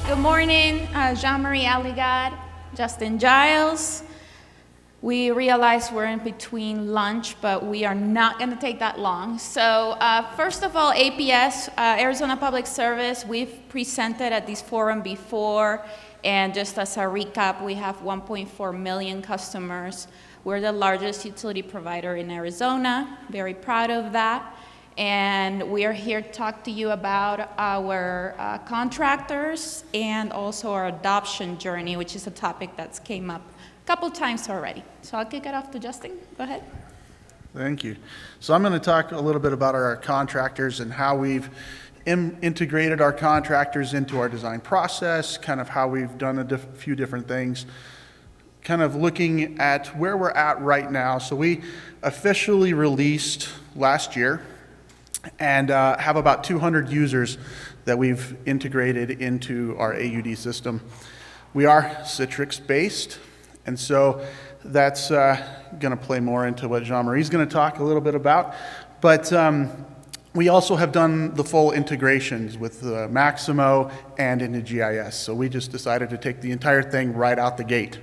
Good morning, Jean-Marie Alygad, Justin Giles. We realize we're in between lunch, but we are not going to take that long. So first of all, APS, Arizona Public Service, we've presented at this forum before, and just as a recap, we have 1.4 million customers. We're the largest utility provider in Arizona, very proud of that. And we are here to talk to you about our contractors and also our adoption journey, which is a topic that's came up a couple times already. So I'll kick it off to Justin. Go ahead. Thank you. So I'm going to talk a little bit about our contractors and how we've integrated our contractors into our design process, kind of how we've done a few different things, kind of looking at where we're at right now. So we officially released last year and have about 200 users that we've integrated into our AUD system. We are Citrix based, and so that's going to play more into what Jean-Marie's going to talk a little bit about. But we also have done the full integrations with Maximo and into GIS. So we just decided to take the entire thing right out the gate.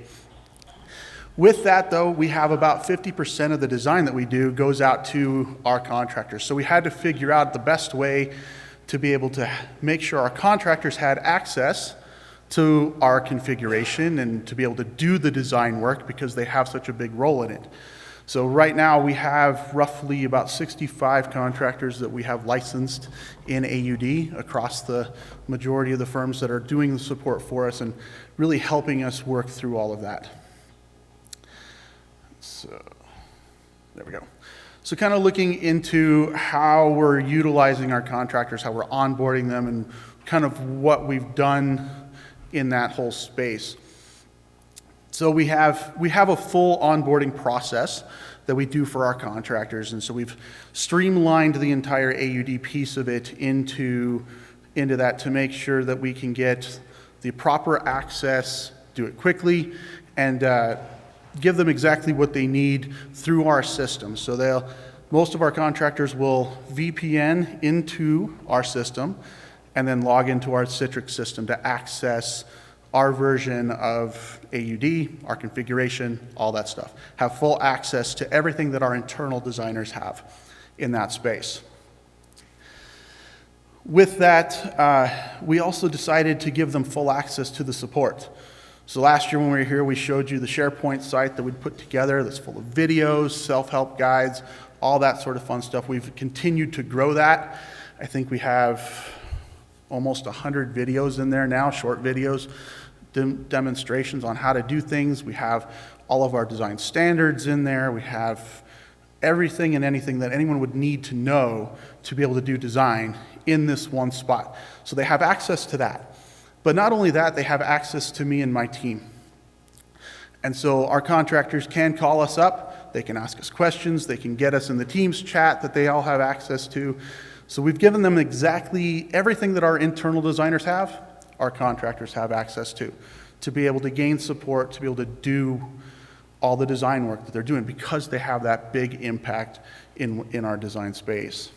With that, though, we have about 50% of the design that we do goes out to our contractors. So we had to figure out the best way to be able to make sure our contractors had access to our configuration and to be able to do the design work because they have such a big role in it. So right now we have roughly about 65 contractors that we have licensed in AUD across the majority of the firms that are doing the support for us and really helping us work through all of that. So there we go. So kind of looking into how we're utilizing our contractors, how we're onboarding them, and kind of what we've done in that whole space. So we have a full onboarding process that we do for our contractors, and so we've streamlined the entire AUD piece of it into that to make sure that we can get the proper access, do it quickly, and give them exactly what they need through our system. So most of our contractors will VPN into our system and then log into our Citrix system to access our version of AUD, our configuration, all that stuff. Have full access to everything that our internal designers have in that space. With that, we also decided to give them full access to the support. So last year when we were here, we showed you the SharePoint site that we'd put together that's full of videos, self-help guides, all that sort of fun stuff. We've continued to grow that. I think we have almost 100 videos in there now, short videos, demonstrations on how to do things. We have all of our design standards in there. We have everything and anything that anyone would need to know to be able to do design in this one spot. So they have access to that. But not only that, they have access to me and my team. And so our contractors can call us up, they can ask us questions, they can get us in the Teams chat that they all have access to. So we've given them exactly everything that our internal designers have, our contractors have access to be able to gain support, to be able to do all the design work that they're doing because they have that big impact in our design space.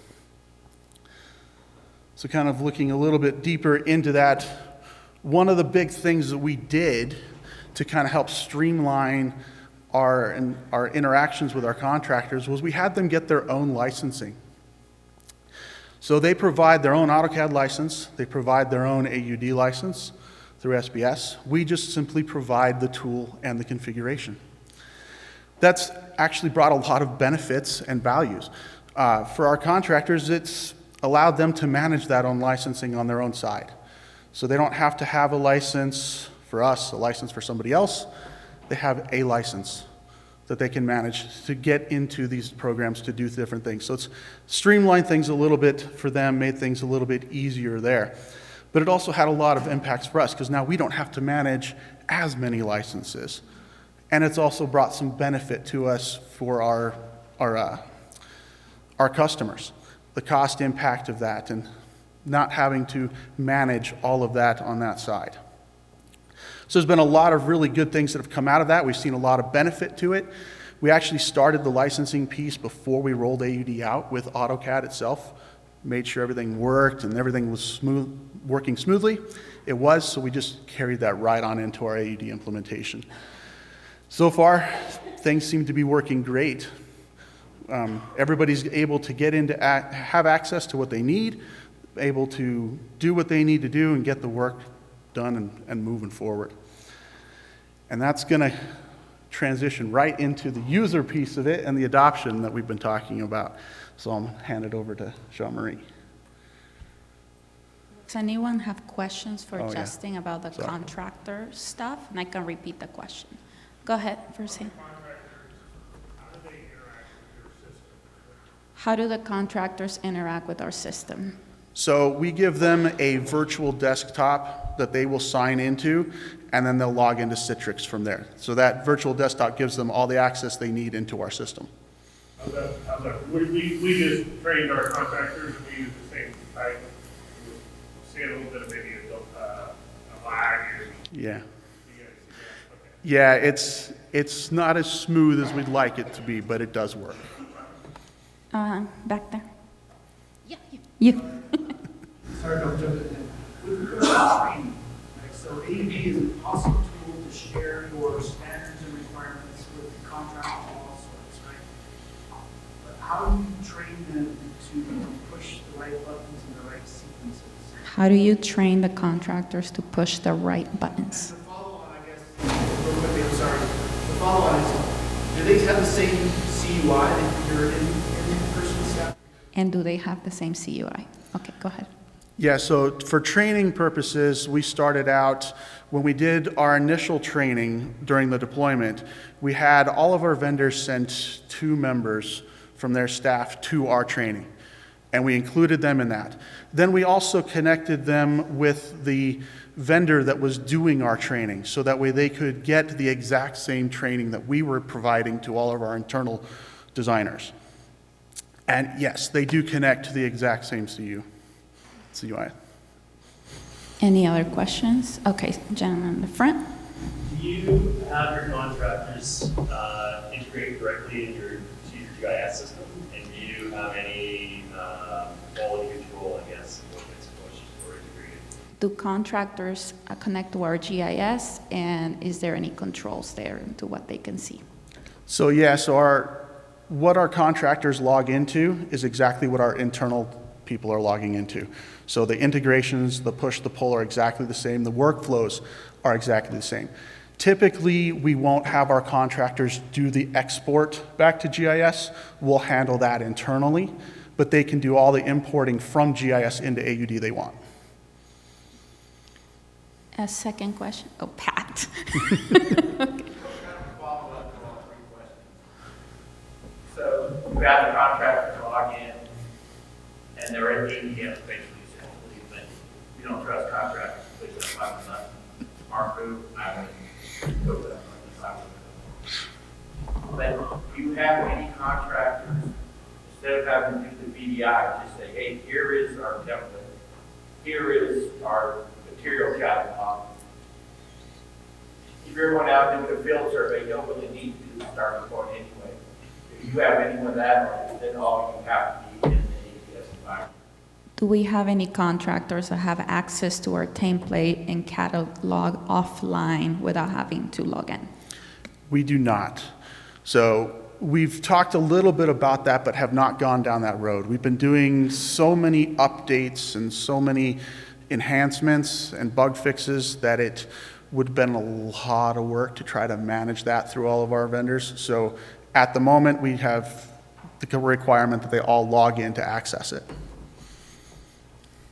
So kind of looking a little bit deeper into that, one of the big things that we did to kind of help streamline our interactions with our contractors was we had them get their own licensing. So they provide their own AutoCAD license, they provide their own AUD license through SBS. We just simply provide the tool and the configuration. That's actually brought a lot of benefits and values. For our contractors, it's allowed them to manage that own licensing on their own side. So they don't have to have a license for us, a license for somebody else. They have a license that they can manage to get into these programs to do different things. So it's streamlined things a little bit for them, made things a little bit easier there. But it also had a lot of impacts for us because now we don't have to manage as many licenses. And it's also brought some benefit to us for our customers, the cost impact of that and not having to manage all of that on that side. So there's been a lot of really good things that have come out of that. We've seen a lot of benefit to it. We actually started the licensing piece before we rolled AUD out with AutoCAD itself made sure everything worked and everything was working smoothly. It was, so we just carried that right on into our AUD implementation. So far, things seem to be working great. Everybody's able to get into, have access to what they need, able to do what they need to do and get the work done and moving forward. And that's going to transition right into the user piece of it and the adoption that we've been talking about. So I'll hand it over to Jean-Marie. Does anyone have questions for Oh, yeah. Justin about the Sorry. contractor stuff? And I can repeat the question. Go ahead, Versi. How do the contractors interact with our system? So we give them a virtual desktop that they will sign into, and then they'll log into Citrix from there. So that virtual desktop gives them all the access they need into our system. How's that? We just trained our contractors, and we use the same type. See a little bit of maybe a lag here. Yeah. You guys see that? Okay. Yeah, it's not as smooth as we'd like it to be, but it does work. Back there. Yeah, you. Sorry, don't jump in. With regard to training, right, so AUD is an awesome tool to share your standards and requirements with the contractor of all sorts, right? But how do you train them to push the right buttons and the right sequences? How do you train the contractors to push the right buttons? The follow-on, I guess, real quickly, I'm sorry. The follow-on is, do they have the same CUI that your in-person staff? And do they have the same CUI? Okay, go ahead. Yeah, so for training purposes, we started out, when we did our initial training during the deployment, we had all of our vendors send 2 members from their staff to our training, and we included them in that. Then we also connected them with the vendor that was doing our training, so that way they could get the exact same training that we were providing to all of our internal designers. And yes, they do connect to the exact same CUI. Any other questions? Okay, gentleman in the front. Do you have your contractors integrate directly in your GIS system? And do you have any quality control, I guess, what gets pushed or integrated? Do contractors connect to our GIS, and is there any controls there into what they can see? So yeah, so what our contractors log into is exactly what our internal people are logging into. So the integrations, the push, the pull are exactly the same. The workflows are exactly the same. Typically, we won't have our contractors do the export back to GIS. We'll handle that internally, but they can do all the importing from GIS into AUD they want. A second question. Oh, Pat. So you have the contractor log in, and they're in APS basically, essentially, but you don't trust contractors, please don't buy them up. Smart move, I would go with that. But do you have any contractors, instead of having to do the VDI, just say, hey, here is our template, here is our material catalog. If you're going out and doing a field survey, you don't really need to do the starting point anyway. If you have anyone of that, or then all you have to be in the APS environment. Do we have any contractors that have access to our template and catalog offline without having to log in? We do not. So we've talked a little bit about that, but have not gone down that road. We've been doing so many updates and so many enhancements and bug fixes that it would have been a lot of work to try to manage that through all of our vendors. So at the moment, we have the requirement that they all log in to access it.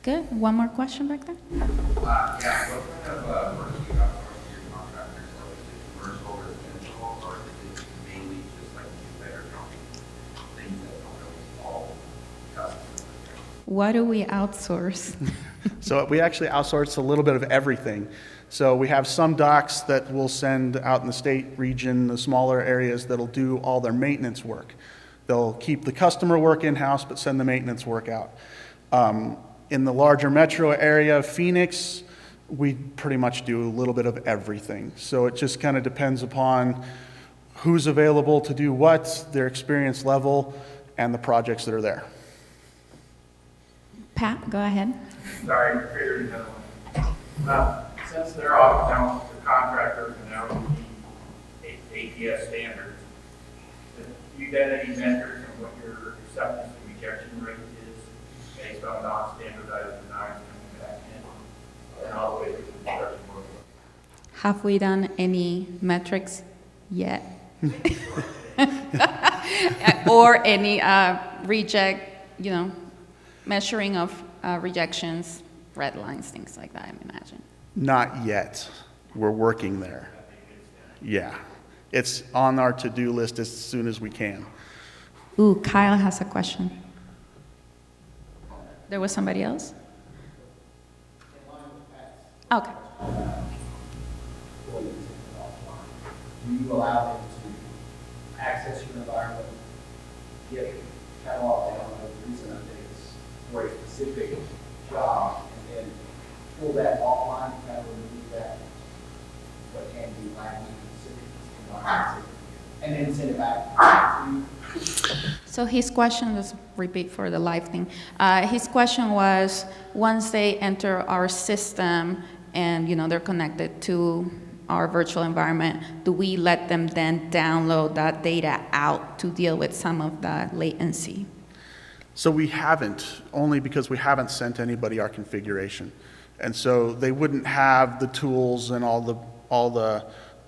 Good. One more question back there? Yeah, what kind of work do you have for your contractors? So is it commercial, residential, or is it mainly just like better things that don't really involve customers? What do we outsource? So we actually outsource a little bit of everything. So we have some docs that we'll send out in the state region, the smaller areas that'll do all their maintenance work. They'll keep the customer work in-house, but send the maintenance work out. In the larger metro area, Phoenix, we pretty much do a little bit of everything. So it just kind of depends upon who's available to do what, their experience level, and the projects that are there. Pat, go ahead. Sorry, figured another one. Since they're off down with the contractors and now the APS standards, have you got any metrics on what your acceptance and rejection rate is based on non-standardized designs coming back in and all the way through the construction workflow? Have we done any metrics yet? Or any measuring of rejections, red lines, things like that, I imagine. Not yet. We're working there. Yeah. It's on our to-do list as soon as we can. Ooh, Kyle has a question. There was somebody else? Okay. Do you allow them to access your environment, get catalog down with recent updates for a specific job, and then pull that offline, kind of remove that, what can be lacking in specific environments, and then send it back to you? So his question, let's repeat for the live thing. His question was, once they enter our system and they're connected to our virtual environment, do we let them then download that data out to deal with some of the latency? So we haven't, only because we haven't sent anybody our configuration. And so they wouldn't have the tools and all the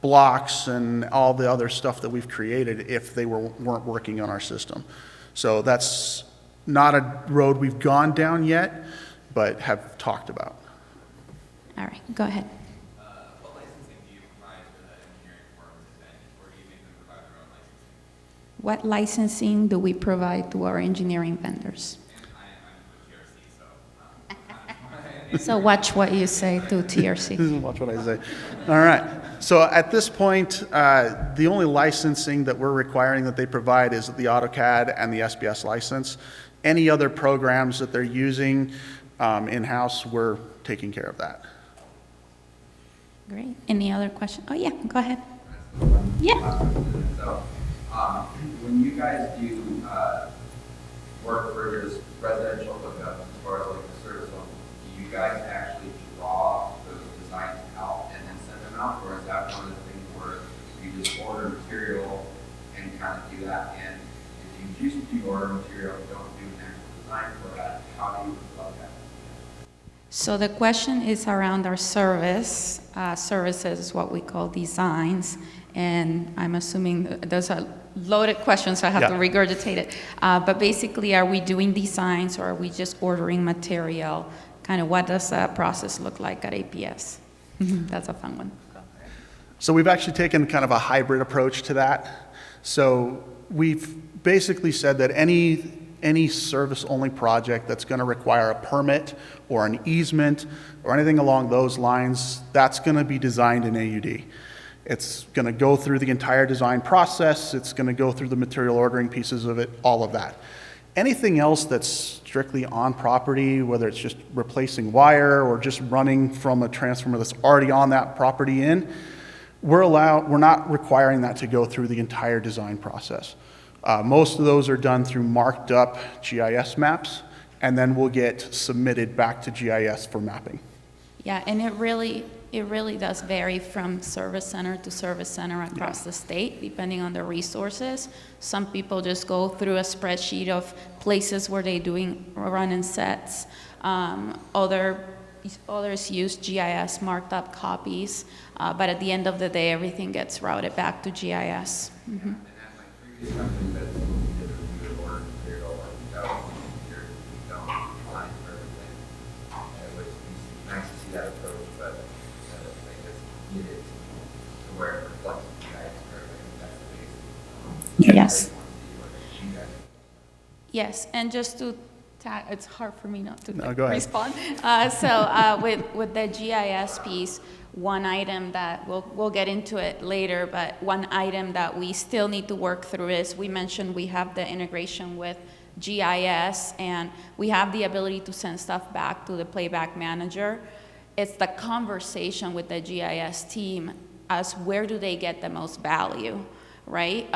blocks and all the other stuff that we've created if they weren't working on our system. So that's not a road we've gone down yet, but have talked about. All right, go ahead. What licensing do you provide for the engineering firms, if any, or do you make them provide their own licensing? What licensing do we provide to our engineering vendors? And I'm with TRC, so. So watch what you say to TRC. Watch what I say. All right. So at this point, the only licensing that we're requiring that they provide is the AutoCAD and the SBS license. Any other programs that they're using in-house, we're taking care of that. Great. Any other question? Oh, yeah, go ahead. Yeah. So, when you guys do work for just residential hookups, as far as like the service level, do you guys actually draw those designs out and then send them out, or is that one of the things where you just order material and kind of do that? And if you choose to order material and don't do an actual design for that, how do you plug that? So the question is around our service. Services is what we call designs. And I'm assuming there's a loaded question, so I have to regurgitate it. But basically, are we doing designs or are we just ordering material? Kind of what does that process look like at APS? That's a fun one. So we've actually taken kind of a hybrid approach to that. So we've basically said that any service-only project that's going to require a permit or an easement or anything along those lines, that's going to be designed in AUD. It's going to go through the entire design process. It's going to go through the material ordering pieces of it, all of that. Anything else that's strictly on property, whether it's just replacing wire or just running from a transformer that's already on that property we're not requiring that to go through the entire design process. Most of those are done through marked up GIS maps, and then will get submitted back to GIS for mapping. Yeah, and it really does vary from service center to service center across the state, depending on the resources. Some people just go through a spreadsheet of places where they're doing run-in sets. Others use GIS marked up copies, but at the end of the day, everything gets routed back to GIS. And at my previous company, that's what we did, we would order material, like, that was here, we don't design for everything. And it was nice to see that approach, but I guess needed to where it reflects the guys for everything, that's the base. Yes. They want to see what you guys. Yes, and just to tag, it's hard for me not to go ahead. respond. With the GIS piece, one item that we'll get into it later, but one item that we still need to work through is we mentioned we have the integration with GIS and we have the ability to send stuff back to the playback manager. It's the conversation with the GIS team as where do they get the most value. right?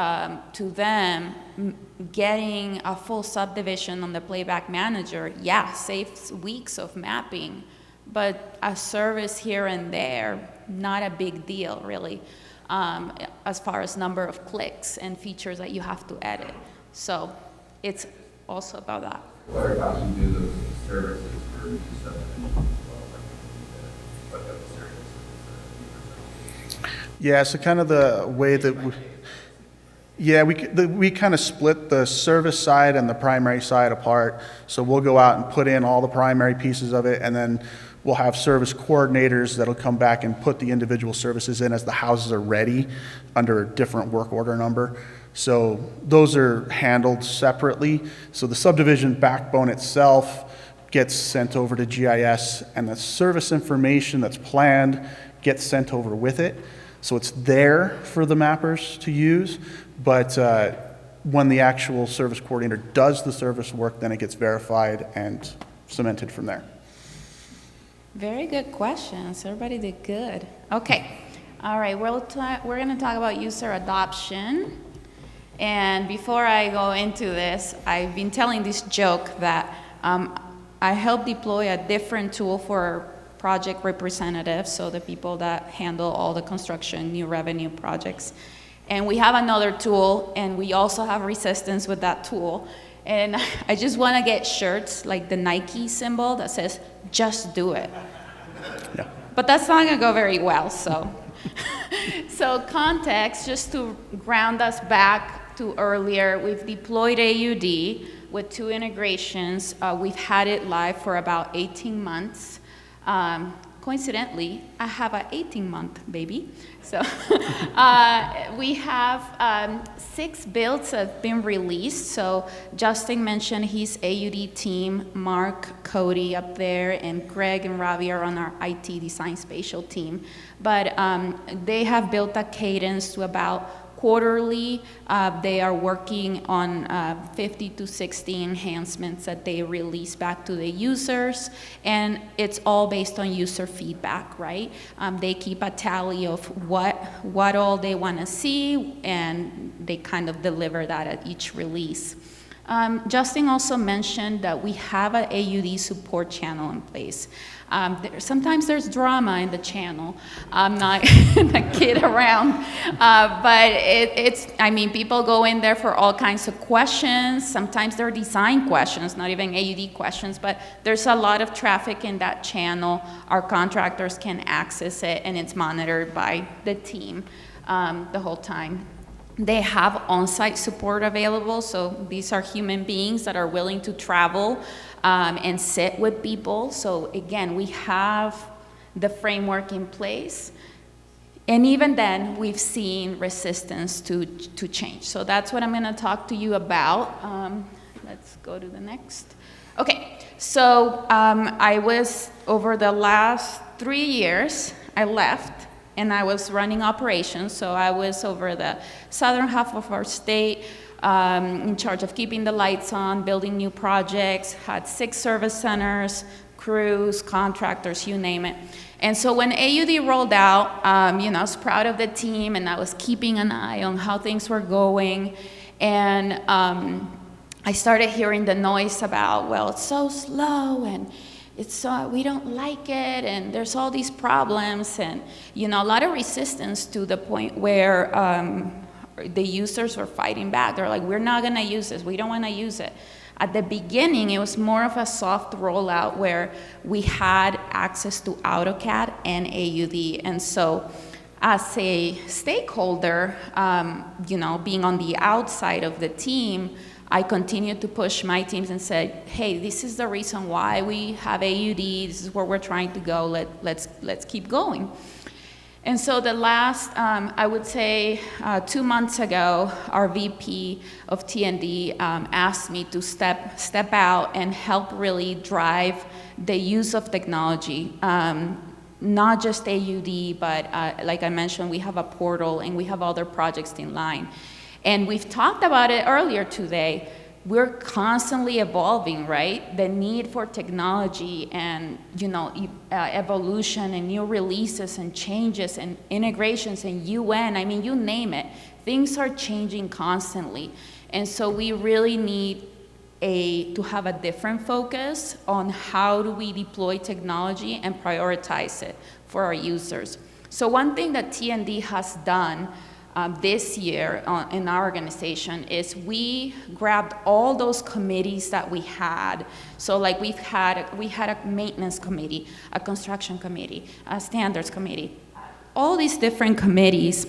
To them, getting a full subdivision on the playback manager, yeah, saves weeks of mapping, but a service here and there, not a big deal, really, as far as number of clicks and features that you have to edit. So it's also about that. What about you do those services for new subdivision? What those services? Yeah, so kind of the way that we kind of split the service side and the primary side apart. So we'll go out and put in all the primary pieces of it, and then we'll have service coordinators that'll come back and put the individual services in as the houses are ready under a different work order number. So those are handled separately. So the subdivision backbone itself gets sent over to GIS, and the service information that's planned gets sent over with it. So it's there for the mappers to use, but when the actual service coordinator does the service work, then it gets verified and cemented from there. Very good questions. Everybody did good. Okay. All right. We're going to talk about user adoption. And before I go into this, I've been telling this joke that I helped deploy a different tool for project representatives, so the people that handle all the construction, new revenue projects. And we have another tool, and we also have resistance with that tool. And I just want to get shirts like the Nike symbol that says, just do it. Yeah. But that's not going to go very well, so. So context, just to ground us back to earlier, we've deployed AUD with 2 integrations. We've had it live for about 18 months. Coincidentally, I have an 18-month baby. So we have 6 builds that have been released. So Justin mentioned his AUD team, Mark, Cody up there, and Greg and Ravi are on our IT design spatial team. But they have built a cadence to about quarterly. They are working on 50 to 60 enhancements that they release back to the users, and it's all based on user feedback, right? They keep a tally of what all they want to see, and they kind of deliver that at each release. Justin also mentioned that we have an AUD support channel in place. Sometimes there's drama in the channel. I'm not gonna kid around, but I mean, people go in there for all kinds of questions. Sometimes they're design questions, not even AUD questions, but there's a lot of traffic in that channel. Our contractors can access it, and it's monitored by the team the whole time. They have on-site support available, so these are human beings that are willing to travel and sit with people. So again, we have the framework in place, and even then, we've seen resistance to change. So that's what I'm going to talk to you about. Let's go to the next. Okay, so I was, over the last 3 years, I left, and I was running operations, so I was over the southern half of our state, in charge of keeping the lights on, building new projects, had 6 service centers, crews, contractors, you name it. And so when AUD rolled out, I was proud of the team, and I was keeping an eye on how things were going. And I started hearing the noise about, well, it's so slow, and we don't like it, and there's all these problems, and a lot of resistance, to the point where the users were fighting back. They're like, we're not gonna use this, we don't wanna use it. At the beginning, it was more of a soft rollout where we had access to AutoCAD and AUD, and so as a stakeholder, being on the outside of the team, I continued to push my teams and said, hey, this is the reason why we have AUD, this is where we're trying to go, let's keep going. And so the last, I would say 2 months ago, our VP of T&D asked me to step out and help really drive the use of technology. Not just AUD, but like I mentioned, we have a portal and we have other projects in line. And we've talked about it earlier today, we're constantly evolving, right? The need for technology and, evolution and new releases and changes and integrations and UN, I mean, you name it. Things are changing constantly. And so we really need to have a different focus on how do we deploy technology and prioritize it for our users. So one thing that T&D has done this year in our organization is we grabbed all those committees that we had. So like we had a maintenance committee, a construction committee, a standards committee, all these different committees,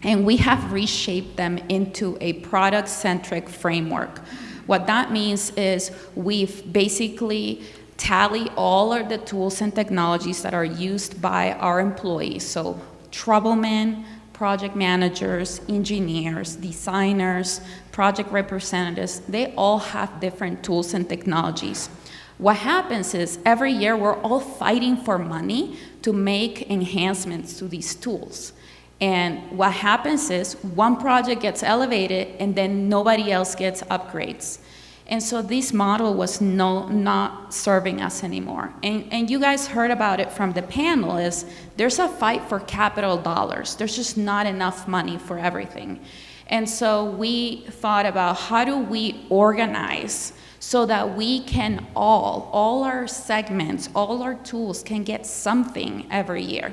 and we have reshaped them into a product-centric framework. What that means is we've basically tallied all of the tools and technologies that are used by our employees. So troublemen, project managers, engineers, designers, project representatives, they all have different tools and technologies. What happens is every year we're all fighting for money to make enhancements to these tools. And what happens is one project gets elevated and then nobody else gets upgrades. And so this model was not serving us anymore. And you guys heard about it from the panel, is there's a fight for capital dollars. There's just not enough money for everything. And so we thought about how do we organize so that we can all our segments, all our tools can get something every year.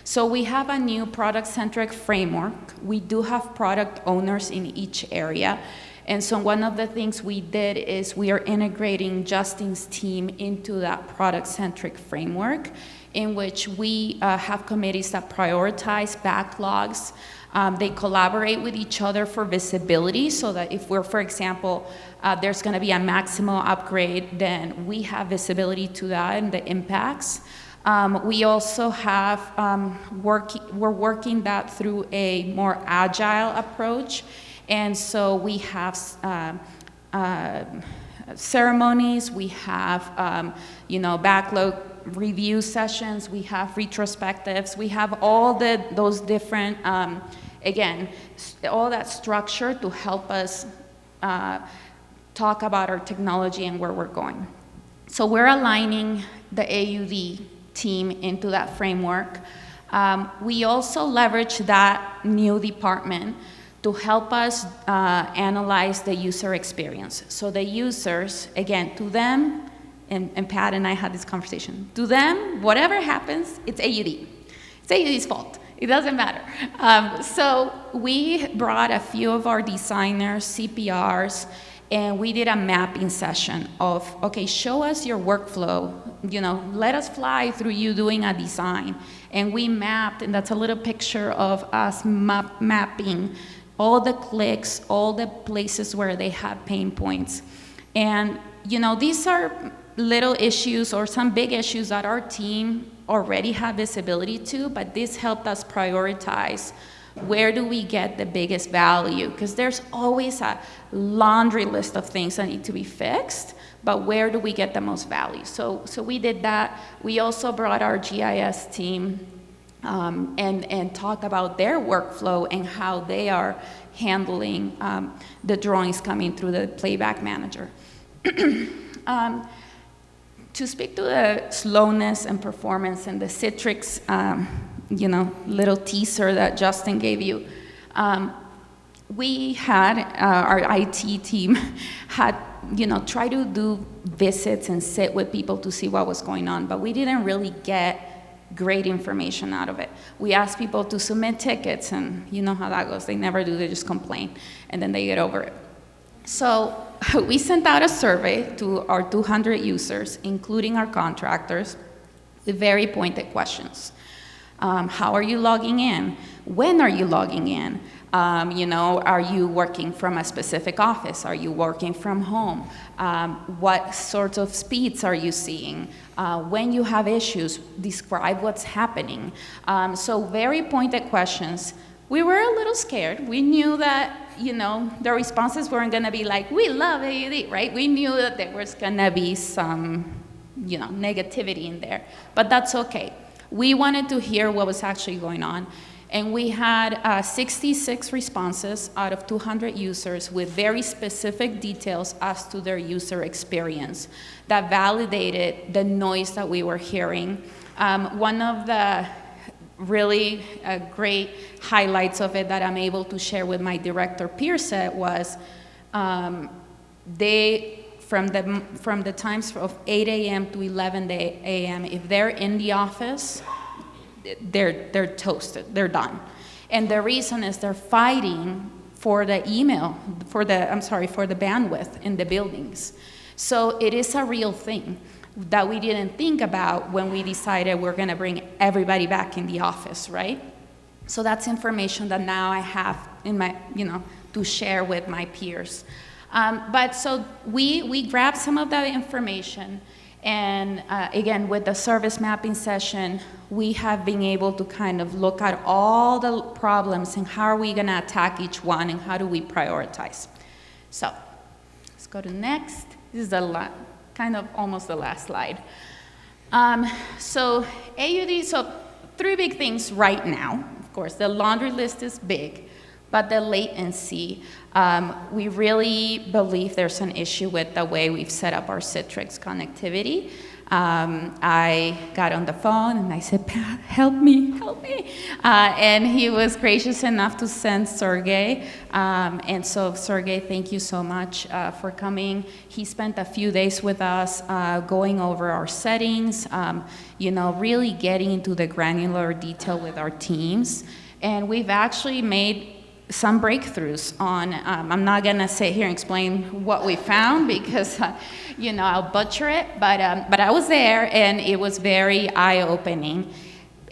So we have a new product-centric framework. We do have product owners in each area. And so one of the things we did is we are integrating Justin's team into that product-centric framework, in which we have committees that prioritize backlogs. They collaborate with each other for visibility, so that if we're, for example, there's going to be a Maximo upgrade, then we have visibility to that and the impacts. We also have, we're working that through a more agile approach. And so we have ceremonies, we have, backlog review sessions, we have retrospectives, we have all those different, again, all that structure to help us talk about our technology and where we're going. So we're aligning the AUD team into that framework. We also leverage that new department to help us analyze the user experience. So the users, again, to them, and Pat and I had this conversation, to them, whatever happens, it's AUD. It's AUD's fault. It doesn't matter. So we brought a few of our designers, CPRs, and we did a mapping session of, okay, show us your workflow, let us fly through you doing a design. And we mapped, and that's a little picture of us mapping all the clicks, all the places where they have pain points. And, these are little issues or some big issues that our team already have visibility to, but this helped us prioritize where do we get the biggest value? Because there's always a laundry list of things that need to be fixed, but where do we get the most value? So we did that. We also brought our GIS team and talk about their workflow and how they are handling the drawings coming through the playback manager. To speak to the slowness and performance and the Citrix, little teaser that Justin gave you, we had, our IT team had, try to do visits and sit with people to see what was going on, but we didn't really get great information out of it. We asked people to submit tickets, and you know how that goes. They never do, they just complain, and then they get over it. So we sent out a survey to our 200 users, including our contractors, with very pointed questions. How are you logging in? When are you logging in? Are you working from a specific office? Are you working from home? What sorts of speeds are you seeing? When you have issues, describe what's happening. So very pointed questions. We were a little scared. We knew that, the responses weren't going to be like, we love AUD, right? We knew that there was going to be some, negativity in there, but that's okay. We wanted to hear what was actually going on. And we had 66 responses out of 200 users with very specific details as to their user experience that validated the noise that we were hearing. One of the really great highlights of it that I'm able to share with my director peer set was they, from the times of 8 a.m. to 11 a.m., if they're in the office, they're toasted, they're done. And the reason is they're fighting for the for the bandwidth in the buildings. So it is a real thing that we didn't think about when we decided we're gonna bring everybody back in the office, right? So that's information that now I have in my, to share with my peers. But so we grabbed some of that information, and again, with the service mapping session, we have been able to kind of look at all the problems and how are we gonna attack each one and how do we prioritize. So let's go to next. This is the kind of almost the last slide. So AUD, so 3 big things right now. Of course, the laundry list is big, but the latency, we really believe there's an issue with the way we've set up our Citrix connectivity. I got on the phone and I said, Pat, help me. And he was gracious enough to send Sergey. And so Sergey, thank you so much for coming. He spent a few days with us going over our settings, really getting into the granular detail with our teams. And we've actually made some breakthroughs on, I'm not gonna sit here and explain what we found because, I'll butcher it, but I was there and it was very eye-opening.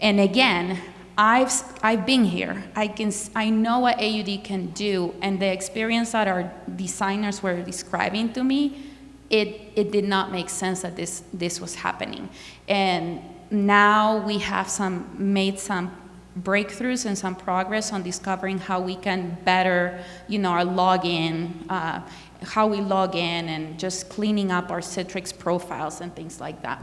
And again, I've been here. I know what AUD can do, and the experience that our designers were describing to me, it did not make sense that this was happening. And now we have made some breakthroughs and some progress on discovering how we can better, our login, how we log in, and just cleaning up our Citrix profiles and things like that.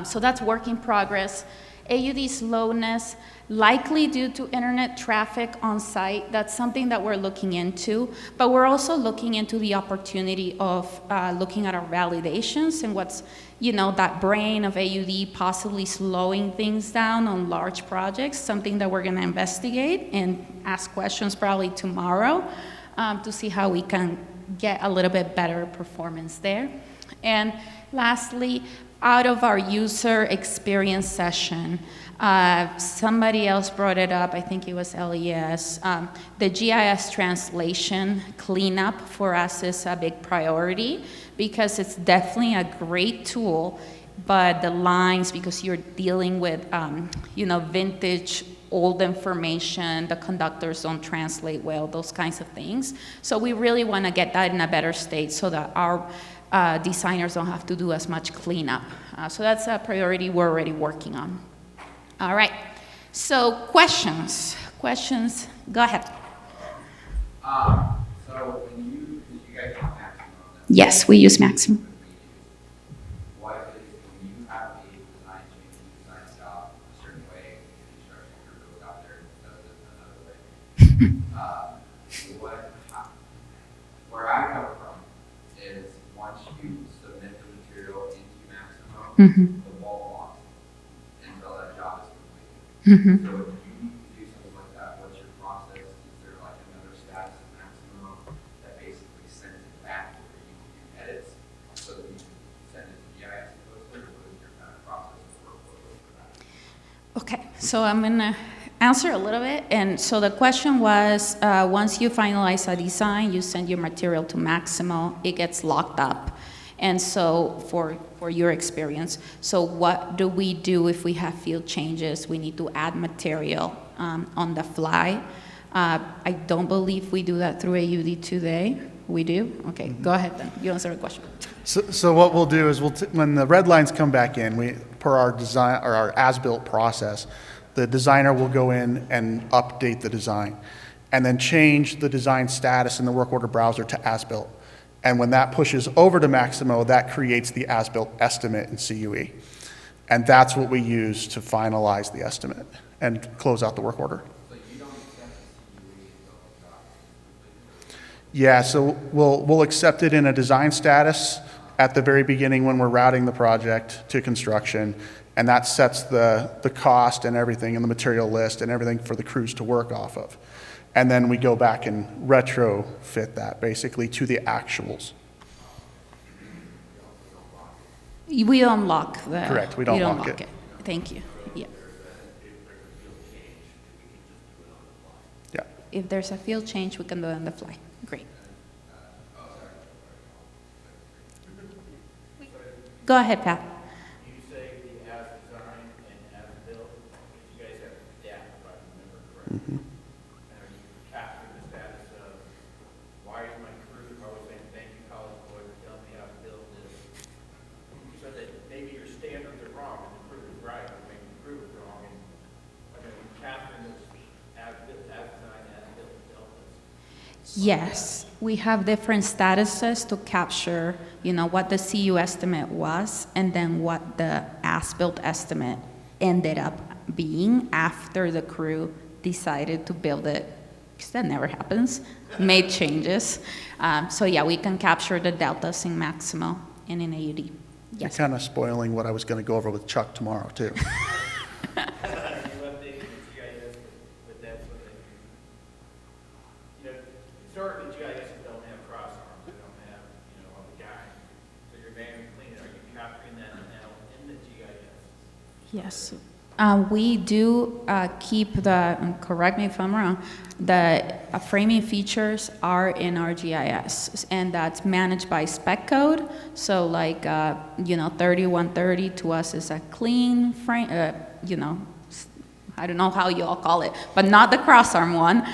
So that's work in progress. AUD slowness, likely due to internet traffic on site. That's something that we're looking into, but we're also looking into the opportunity of looking at our validations and what's, that brain of AUD possibly slowing things down on large projects, something that we're gonna investigate and ask questions probably tomorrow to see how we can get a little bit better performance there. And lastly, out of our user experience session, somebody else brought it up, I think it was LES, the GIS translation cleanup for us is a big priority because it's definitely a great tool, but the lines, because you're dealing with, vintage, old information, the conductors don't translate well, those kinds of things. So we really want to get that in a better state so that our designers don't have to do as much cleanup. So that's a priority we're already working on. All right, so questions, go ahead. So when you guys use Maximo? Yes, we use Maximo. What is, when you have a design change, design job a certain way, construction crew goes out there and does it another way. Where I come from is once you submit the material into Maximo, the ball locks until that job is completed. So if you need to do something like that, what's your process? Is there like another status of Maximo that basically sends it back where you can do edits so that you can send it to GIS and post it, or what is your kind of process of workflow for that? Okay, so I'm gonna answer a little bit. And so the question was, once you finalize a design, you send your material to Maximo, it gets locked up. And so for your experience, so what do we do if we have field changes? We need to add material on the fly. I don't believe we do that through AUD today. We do? Okay, go ahead then. You answer the question. So what we'll do is when the red lines come back in, per our design or our as-built process, the designer will go in and update the design and then change the design status in the work order browser to as-built. And when that pushes over to Maximo, that creates the as-built estimate in CUE. And that's what we use to finalize the estimate and close out the work order. So Yeah, so we'll accept it in a design status at the very beginning when we're routing the project to construction, and that sets the cost and everything and the material list and everything for the crews to work off of. And then we go back and retrofit that basically to the actuals. We don't lock the. Correct, we don't lock it. Thank you. Yeah. Yeah. If there's a field change, we can do it on the fly. Great. Go ahead, Pat. You say the as designed and as built, you guys have data, if I remember correctly. And are you capturing the status of, why is my crew always saying, thank you, college boy, for telling me how to build this? So that maybe your standards are wrong and the crew is right, or maybe the crew is wrong, and are you capturing this as built, as designed, as built deltas? Yes, we have different statuses to capture, what the CU estimate was and then what the as-built estimate ended up being after the crew decided to build it, because that never happens, made changes. So yeah, we can capture the deltas in Maximo and in AUD. You're Yes. kind of spoiling what I was going to go over with Chuck tomorrow, too. You update the GIS, but that's what they, historically GISs don't have cross arms, they don't have, on the guide. So you're manually cleaning, are you capturing that now in the GIS? Yes. We do keep the, and correct me if I'm wrong, the framing features are in our GIS, and that's managed by spec code. So like, 3130 to us is a clean frame, I don't know how you all call it, but not the cross-arm one.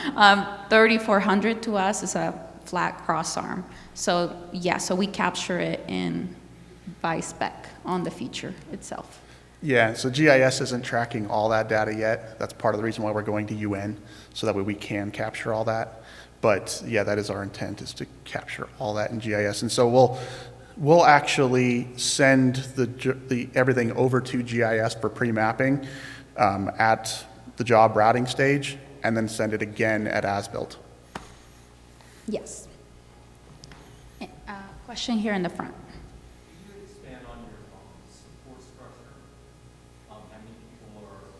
3400 to us is a flat cross-arm. So yeah, so we capture it in by spec on the feature itself. Yeah, so GIS isn't tracking all that data yet. That's part of the reason why we're going to UN, so that way we can capture all that. But yeah, that is our intent, is to capture all that in GIS. And so we'll actually send the everything over to GIS for pre-mapping at the job routing stage, and then send it again at as-built. Yes. Question here in the front. Can you expand on your support structure? How many people are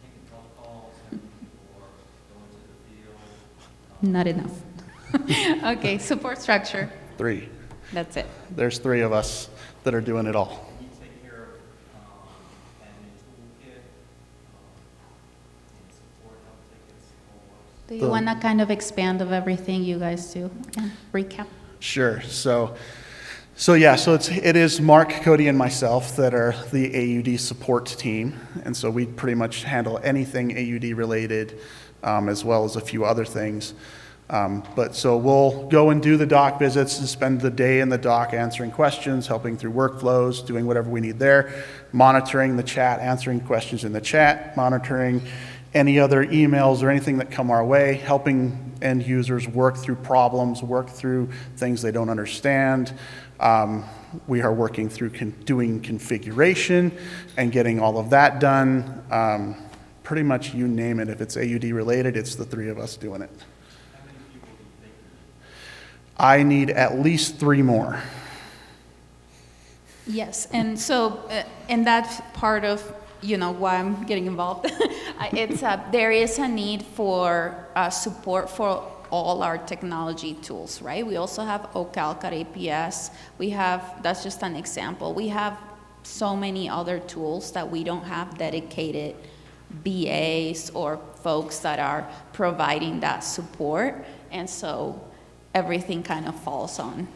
taking phone calls? How many people are going to the field? Not enough. Okay, support structure. 3. That's it. There's 3 of us that are doing it all. You take care of admin toolkit, and support help tickets, all those. Do you want to kind of expand of everything you guys do? Again, recap. Sure. So it is Mark, Cody, and myself that are the AUD support team, and so we pretty much handle anything AUD related, as well as a few other things. But so we'll go and do the doc visits and spend the day in the doc answering questions, helping through workflows, doing whatever we need there, monitoring the chat, answering questions in the chat, monitoring any other emails or anything that come our way, helping end users work through problems, work through things they don't understand. We are working through doing configuration and getting all of that done. Pretty much you name it. If it's AUD related, it's the 3 of us doing it. How many people do you think you need? I need at least 3 more. Yes, and so, and that's part of, why I'm getting involved. There is a need for support for all our technology tools, right? We also have OCalc at APS. That's just an example. We have so many other tools that we don't have dedicated BAs or folks that are providing that support. And so everything kind of falls on,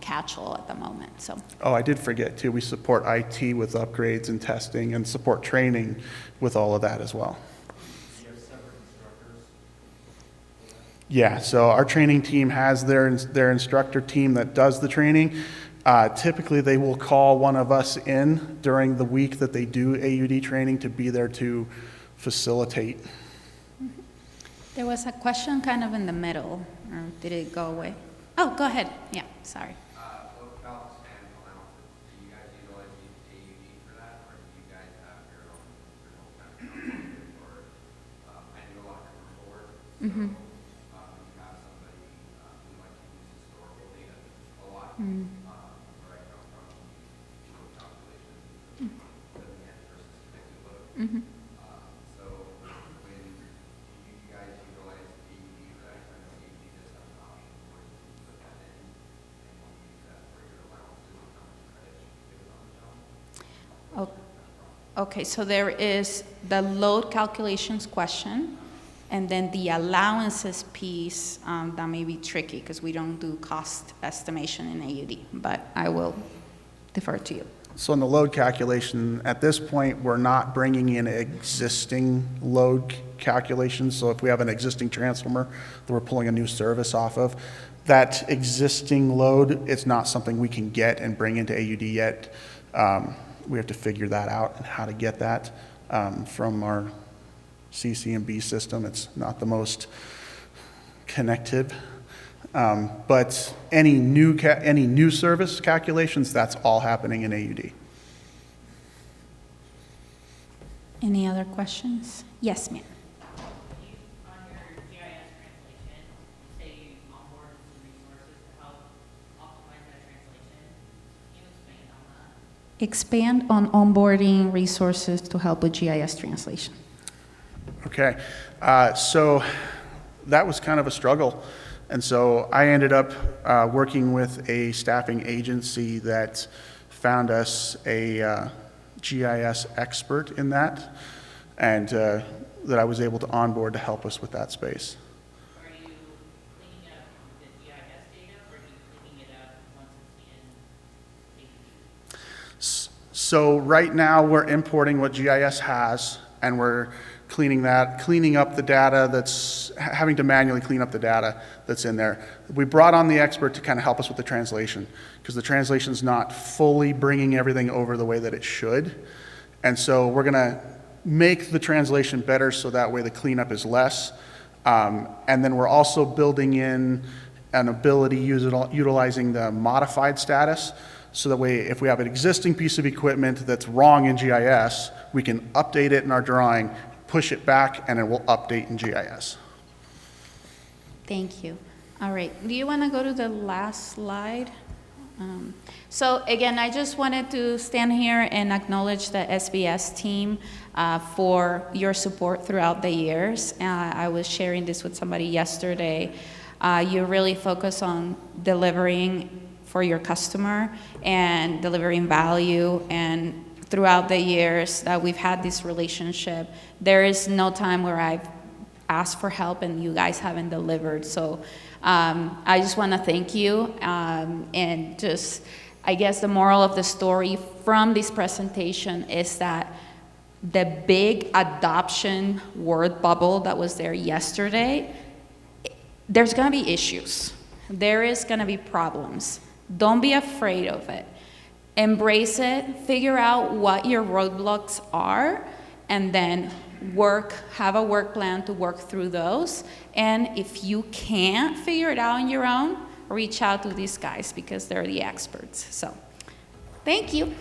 catch-all at the moment, so. Oh, I did forget too, we support IT with upgrades and testing and support training with all of that as well. Do you have separate instructors? Yeah, so our training team has their instructor team that does the training. Typically, they will call one of us in during the week that they do AUD training to be there to facilitate. There was a question kind of in the middle, or did it go away? Oh, go ahead. Yeah, sorry. Both calcs and allowances, do you guys utilize AUD for that, or do you guys have your own kind of or, I do a lot of commercial work, so, you have somebody, who So when you guys utilize AUD for that, I know AUD does have an option where you can put that in and when you use that for your allowances, how much credit you can give it on the job. Okay, so there is the load calculations question, and then the allowances piece that may be tricky because we don't do cost estimation in AUD, but I will defer to you. So in the load calculation, at this point, we're not bringing in existing load calculations. So if we have an existing transformer that we're pulling a new service off of, that existing load, it's not something we can get and bring into AUD yet. We have to figure that out and how to get that from our CC&B system. It's not the most connected. But any new service calculations, that's all happening in AUD. Any other questions? Yes, ma'am. On your GIS translation, you say you onboarded some resources to help optimize that translation. Can you expand on that? Expand on onboarding resources to help with GIS translation. Okay, so that was kind of a struggle. And so I ended up working with a staffing agency that found us a GIS expert in that, and that I was able to onboard to help us with that space. Are you cleaning up the GIS data, or are you cleaning it up once it's in AUD? So right now we're importing what GIS has, and we're cleaning up the data having to manually clean up the data that's in there. We brought on the expert to kind of help us with the translation, because the translation's not fully bringing everything over the way that it should. And so we're gonna make the translation better so that way the cleanup is less. And then we're also building in an ability utilizing the modified status, so that way if we have an existing piece of equipment that's wrong in GIS, we can update it in our drawing, push it back, and it will update in GIS. Thank you. All right, do you want to go to the last slide? So again, I just wanted to stand here and acknowledge the SBS team for your support throughout the years. I was sharing this with somebody yesterday. You really focus on delivering for your customer and delivering value, and throughout the years that we've had this relationship, there is no time where I've asked for help and you guys haven't delivered. So I just want to thank you, and just, I guess the moral of the story from this presentation is that the big adoption word bubble that was there yesterday, there's going to be issues. There is going to be problems. Don't be afraid of it. Embrace it, figure out what your roadblocks are, and then have a work plan to work through those. And if you can't figure it out on your own, reach out to these guys because they're the experts. So, thank you.